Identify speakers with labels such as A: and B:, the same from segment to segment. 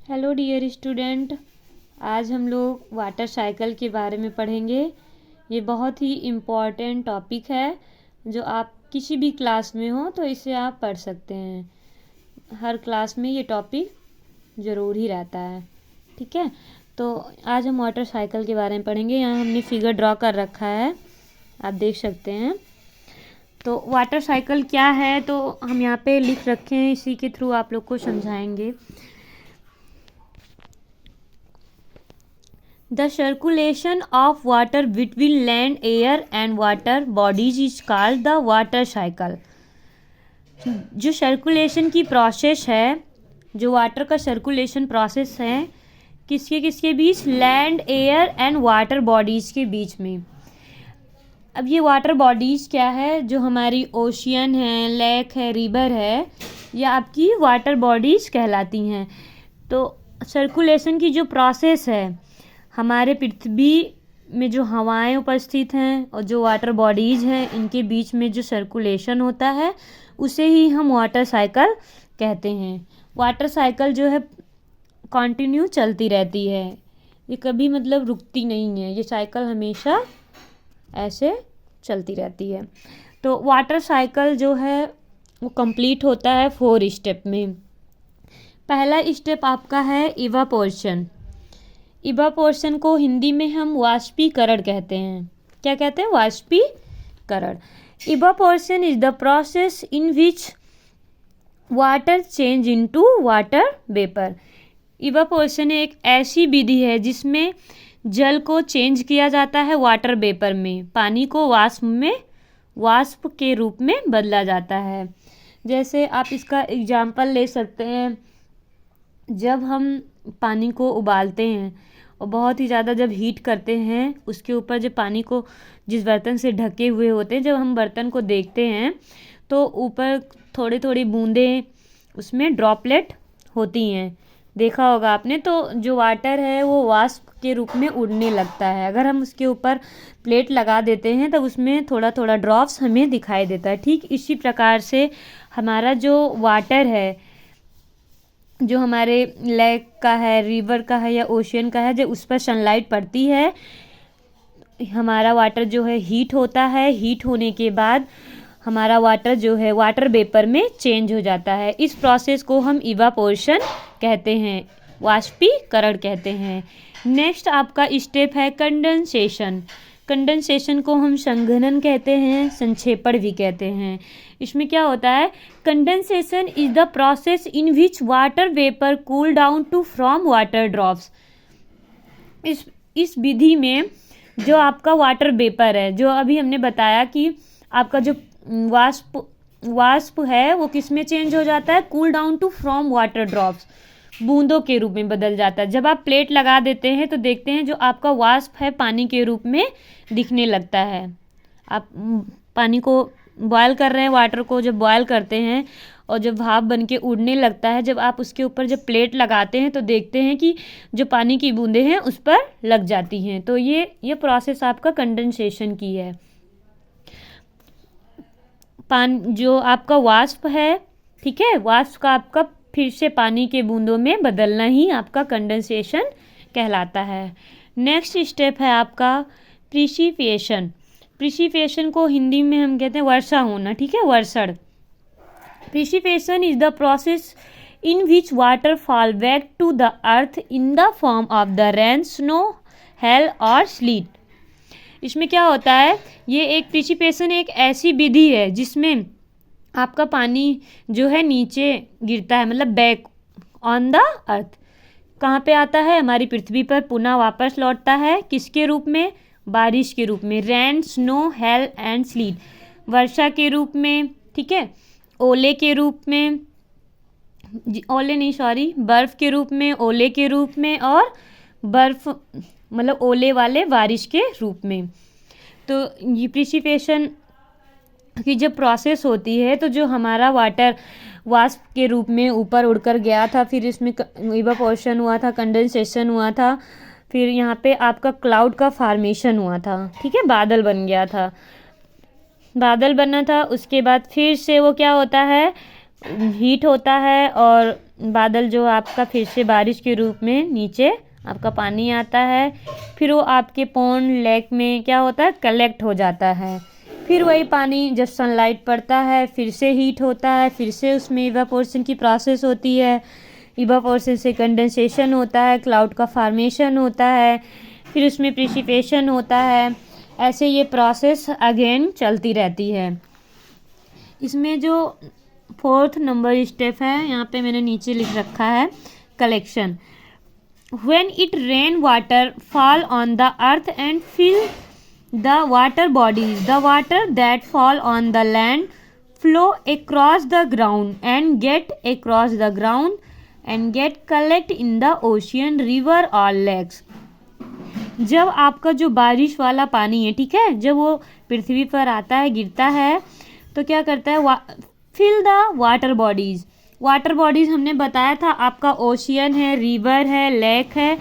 A: Hello dear student, आज हम लोग वाटर साइकिल के बारे में पढ़ेंगे। ये बहुत ही इम्पॉर्टेंट टॉपिक है जो आप किसी भी क्लास में हो तो इसे आप पढ़ सकते हैं। हर क्लास में ये टॉपिक ज़रूर ही रहता है। ठीक है, तो आज हम वाटर साइकिल के बारे में पढ़ेंगे। यहाँ हमने फिगर ड्रॉ कर रखा है, आप देख सकते हैं। तो वाटर साइकिल क्या है तो हम यहाँ पे लिख रखे हैं, इसी के थ्रू आप लोग को समझाएंगे। The circulation of water between land, air and water bodies is called the water cycle. जो सर्कुलेशन की प्रोसेस है, जो वाटर का सर्कुलेशन प्रोसेस है, किसके बीच? Land, air and water bodies के बीच में। अब ये वाटर बॉडीज़ क्या है? जो हमारी ओशियन है, लेक है, रिवर है, या आपकी वाटर बॉडीज़ कहलाती हैं। तो सर्कुलेशन की जो प्रोसेस है, हमारे पृथ्वी में जो हवाएं उपस्थित हैं और जो वाटर बॉडीज़ हैं, इनके बीच में जो सर्कुलेशन होता है उसे ही हम वाटर साइकिल कहते हैं। वाटर साइकिल जो है कंटिन्यू चलती रहती है, ये कभी रुकती नहीं है। ये साइकिल हमेशा ऐसे चलती रहती है। तो वाटर साइकिल जो है वो कंप्लीट होता है 4 स्टेप में। पहला स्टेप आपका है इवापोरेशन। इवापोरेशन को हिंदी में हम वाष्पीकरण कहते हैं। क्या कहते हैं? वाष्पीकरण। Evaporation is the process in which water change into water vapour. Evaporation एक ऐसी विधि है जिसमें जल को चेंज किया जाता है वाटर वेपर में, पानी को वाष्प के रूप में बदला जाता है। जैसे आप इसका एग्जाम्पल ले सकते हैं, जब हम पानी को उबालते हैं और बहुत ही ज़्यादा जब हीट करते हैं, उसके ऊपर जब पानी को जिस बर्तन से ढके हुए होते हैं, जब हम बर्तन को देखते हैं तो ऊपर थोड़ी थोड़ी बूंदें उसमें ड्रॉपलेट होती हैं, देखा होगा आपने। तो जो वाटर है वो वाष्प के रूप में उड़ने लगता है। अगर हम उसके ऊपर प्लेट लगा देते हैं तब उसमें थोड़ा थोड़ा ड्रॉप्स हमें दिखाई देता है। ठीक इसी प्रकार से हमारा जो वाटर है, जो हमारे लेक का है, रिवर का है या ओशियन का है, जब उस पर सनलाइट पड़ती है, हमारा वाटर जो है हीट होता है। हीट होने के बाद हमारा वाटर जो है वाटर वेपर में चेंज हो जाता है। इस प्रोसेस को हम इवापोरेशन कहते हैं, वाष्पीकरण कहते हैं। नेक्स्ट आपका स्टेप है कंडेंसेशन। कंडेंसेशन को हम संघनन कहते हैं, संक्षेपण भी कहते हैं। इसमें क्या होता है? Condensation is the process in which water vapour cool down to from water drops. इस विधि में जो आपका वाटर वेपर है, जो अभी हमने बताया कि आपका जो वाष्प है वो किस में चेंज हो जाता है? Cool down to from water drops, बूंदों के रूप में बदल जाता है। जब आप प्लेट लगा देते हैं तो देखते हैं जो आपका वाष्प है पानी के रूप में दिखने लगता है। आप पानी को बॉयल कर रहे हैं, वाटर को जब बॉयल करते हैं और जब भाप बन के उड़ने लगता है, जब आप उसके ऊपर जब प्लेट लगाते हैं तो देखते हैं कि जो पानी की बूंदें हैं उस पर लग जाती हैं। तो ये प्रोसेस आपका कंडेंसेशन की है। जो आपका वाष्प है, ठीक है, वाष्प का आपका फिर से पानी के बूंदों में बदलना ही आपका कंडेंसेशन कहलाता है। नेक्स्ट स्टेप है आपका प्रिसिपिएशन। प्रिसिपिएशन को हिंदी में हम कहते हैं वर्षा होना, ठीक है, वर्षण। Precipitation is the process in which water fall back to the earth in the form of the rain, snow, hail और स्लीट। इसमें क्या होता है? ये एक प्रिसिपिएशन एक ऐसी विधि है जिसमें आपका पानी जो है नीचे गिरता है, बैक ऑन द अर्थ। कहाँ पे आता है? हमारी पृथ्वी पर पुनः वापस लौटता है। किसके रूप में? बारिश के रूप में, rain, snow, hail and sleet. वर्षा के रूप में, ठीक है, ओले के रूप में, बर्फ के रूप में, ओले के रूप में, और बर्फ ओले वाले बारिश के रूप में। तो ये प्रिसिपिएशन की जब प्रोसेस होती है तो जो हमारा वाटर वाष्प के रूप में ऊपर उड़कर गया था, फिर इसमें इवापोरेशन हुआ था, कंडेंसेशन हुआ था, फिर यहाँ पे आपका क्लाउड का फॉर्मेशन हुआ था, ठीक है, बादल बन गया था, बादल बना था। उसके बाद फिर से वो क्या होता है? हीट होता है और बादल जो आपका फिर से बारिश के रूप में नीचे आपका पानी आता है, फिर वो आपके पॉन्ड लेक में क्या होता है, कलेक्ट हो जाता है। फिर वही पानी जब सनलाइट पड़ता है फिर से हीट होता है, फिर से उसमें इवापोरेशन की प्रोसेस होती है। इवापोरेशन से कंडेंसेशन होता है, क्लाउड का फॉर्मेशन होता है, फिर उसमें प्रेसिपिटेशन होता है। ऐसे ये प्रोसेस अगेन चलती रहती है। इसमें जो 4th नंबर स्टेप है, यहाँ पे मैंने नीचे लिख रखा है collection. When it rain, water fall on the earth and fill the water bodies. The water that fall on the land flow across the ground and get collect in the ocean, river or lakes. जब आपका जो बारिश वाला पानी है, ठीक है, जब वो पृथ्वी पर आता है, गिरता है, तो क्या करता है, fill the water bodies. Water bodies हमने बताया था, आपका ओशियन है, रिवर है, लेक है,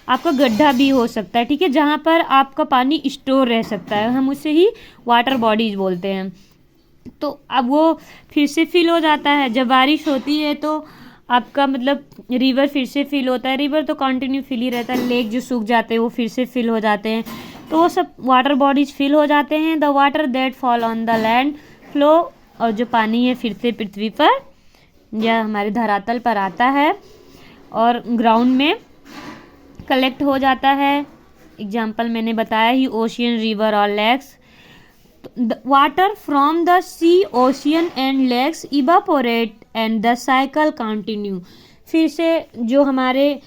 A: आपका गड्ढा भी हो सकता है, ठीक है, जहाँ पर आपका पानी स्टोर रह सकता है, हम उसे ही वाटर बॉडीज़ बोलते हैं। तो अब वो फिर से फिल हो जाता है। जब बारिश होती है तो आपका मतलब रिवर फिर से फिल होता है। रिवर तो कंटिन्यू फिल ही रहता है। लेक जो सूख जाते हैं वो फिर से फिल हो जाते हैं। तो वो सब वाटर बॉडीज़ फिल हो जाते हैं। The water that fall on the land flow, और जो पानी है फिर से पृथ्वी पर या हमारे धरातल पर आता है और ग्राउंड में कलेक्ट हो जाता है। एग्जाम्पल मैंने बताया ही, ओशियन, रिवर और lakes. Water from the sea, ocean and lakes evaporate and the cycle continue. फिर से जो हमारे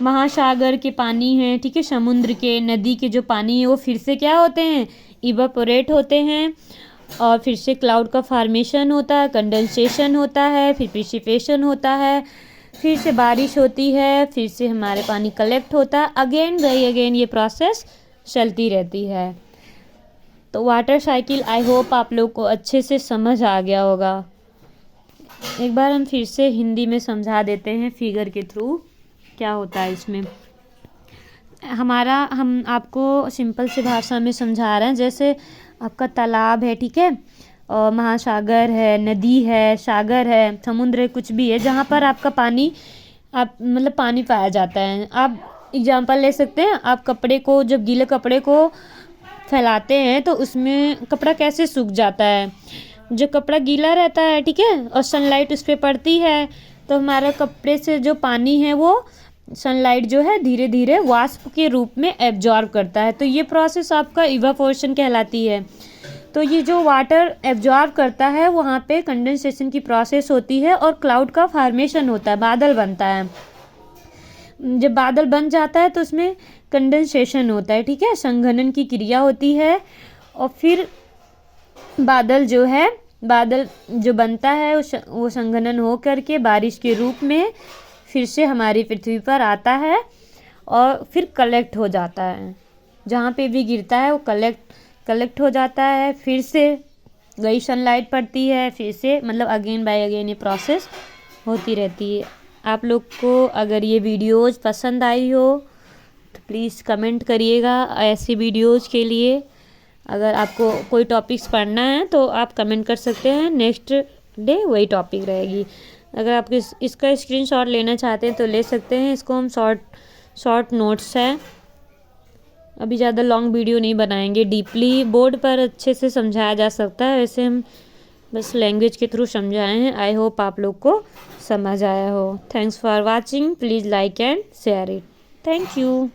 A: महासागर के पानी हैं, ठीक है, समुद्र के, नदी के जो पानी है वो फिर से क्या होते हैं, इवापोरेट होते हैं, और फिर से क्लाउड का फॉर्मेशन होता है, कंडेंसेशन होता है, फिर प्रेसिपिटेशन होता है, फिर से बारिश होती है, फिर से हमारे पानी कलेक्ट होता है। अगेन ये प्रोसेस चलती रहती है। तो वाटर साइकिल आई होप आप लोग को अच्छे से समझ आ गया होगा। एक बार हम फिर से हिंदी में समझा देते हैं फिगर के थ्रू क्या होता है इसमें। हम आपको सिंपल सी भाषा में समझा रहे हैं। जैसे आपका तालाब है, ठीक है, और महासागर है, नदी है, सागर है, समुद्र है, कुछ भी है जहाँ पर आपका पानी मतलब पानी पाया जाता है। आप एग्जांपल ले सकते हैं। आप कपड़े को, जब गीले कपड़े को फैलाते हैं तो उसमें कपड़ा कैसे सूख जाता है, जो कपड़ा गीला रहता है, ठीक है, और सनलाइट उस पर पड़ती है तो हमारे कपड़े से जो पानी है वो सनलाइट जो है धीरे धीरे वाष्प के रूप में एब्जॉर्ब करता है। तो ये प्रोसेस आपका इवापोरेशन कहलाती है। तो ये जो वाटर एब्जॉर्ब करता है वहाँ पे कंडेंसेशन की प्रोसेस होती है और क्लाउड का फॉर्मेशन होता है, बादल बनता है। जब बादल बन जाता है तो उसमें कंडेंसेशन होता है, ठीक है, संघनन की क्रिया होती है, और फिर बादल जो बनता है वो संघनन हो करके बारिश के रूप में फिर से हमारी पृथ्वी पर आता है और फिर कलेक्ट हो जाता है। जहाँ पे भी गिरता है वो कलेक्ट हो जाता है। फिर से वही सनलाइट पड़ती है, फिर से मतलब अगेन बाय अगेन ये प्रोसेस होती रहती है। आप लोग को अगर ये वीडियोज़ पसंद आई हो तो प्लीज़ कमेंट करिएगा ऐसी वीडियोज़ के लिए। अगर आपको कोई टॉपिक्स पढ़ना है तो आप कमेंट कर सकते हैं, नेक्स्ट डे वही टॉपिक रहेगी। अगर आप इसका स्क्रीनशॉट लेना चाहते हैं तो ले सकते हैं। इसको हम शॉर्ट नोट्स है, अभी ज़्यादा लॉन्ग वीडियो नहीं बनाएंगे। डीपली बोर्ड पर अच्छे से समझाया जा सकता है, वैसे हम बस लैंग्वेज के थ्रू समझाए हैं। आई होप आप लोग को समझ आया हो। Thanks for watching. Please like and share it. Thank you.